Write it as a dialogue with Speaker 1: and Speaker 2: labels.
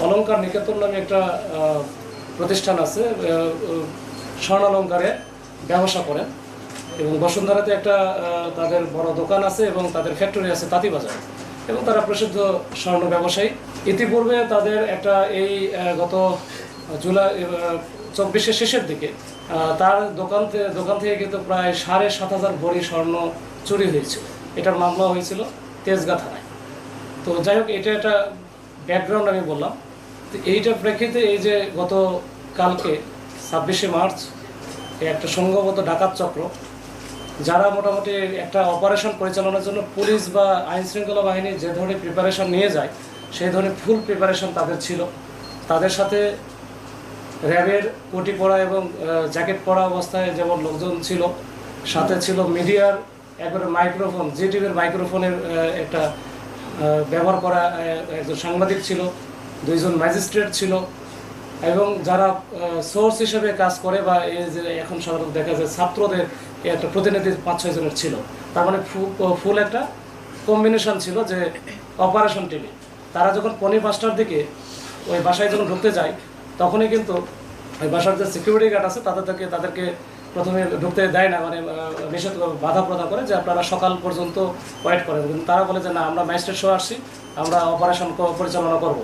Speaker 1: অলংকার নিকেতন নামে একটা প্রতিষ্ঠান আছে, স্বর্ণালঙ্কারে ব্যবসা করেন এবং বসুন্ধরাতে একটা তাদের বড় দোকান আছে এবং তাদের ফ্যাক্টরি আছে তাঁতিবাজার, এবং তারা প্রসিদ্ধ স্বর্ণ ব্যবসায়ী। ইতিপূর্বে তাদের একটা গত জুলাই 24-এর শেষের দিকে তার দোকান থেকে কিন্তু প্রায় 7,500 ভরি স্বর্ণ চুরি হয়েছিল। এটার মামলা হয়েছিল তেজগাঁ থানায়। তো যাই হোক, এটা একটা ব্যাকগ্রাউন্ড আমি বললাম। তো এইটার প্রেক্ষিতে এই যে গত কালকে 26শে মার্চ একটা সংঘবদ্ধ ডাকাত চক্র, যারা মোটামুটি একটা অপারেশন পরিচালনার জন্য পুলিশ বা আইন শৃঙ্খলা বাহিনী যে ধরনের প্রিপারেশন নিয়ে যায় সেই ধরনের ফুল প্রিপারেশন তাদের ছিল। তাদের সাথে র্যাবের কোটি পরা এবং জ্যাকেট পরা অবস্থায় যেমন লোকজন ছিল, সাথে ছিল মিডিয়ার একবারে মাইক্রোফোন, জিটিভির মাইক্রোফোনের একটা ব্যবহার করা একজন সাংবাদিক ছিল, 2 জন ম্যাজিস্ট্রেট ছিল, এবং যারা সোর্স হিসেবে কাজ করে বা এই যে এখন সাধারণত দেখা যায় ছাত্রদের একটা প্রতিনিধি 5-6 জনের ছিল। তার মানে ফুল একটা কম্বিনেশন ছিল যে অপারেশন টিমে। তারা যখন 5:45টার দিকে ওই বাসায় যখন ঢুকতে যায়, তখনই কিন্তু ওই বাসার যে সিকিউরিটি গার্ড আছে তাদেরকে প্রথমে ঢুকতে দেয় না, মানে নিষেধ বাধা প্রদান করে যে আপনারা সকাল পর্যন্ত ওয়েট করেন। কিন্তু তারা বলে যে না, আমরা ম্যাজিস্ট্রেট সহ আসছি, আমরা অপারেশন পরিচালনা করব।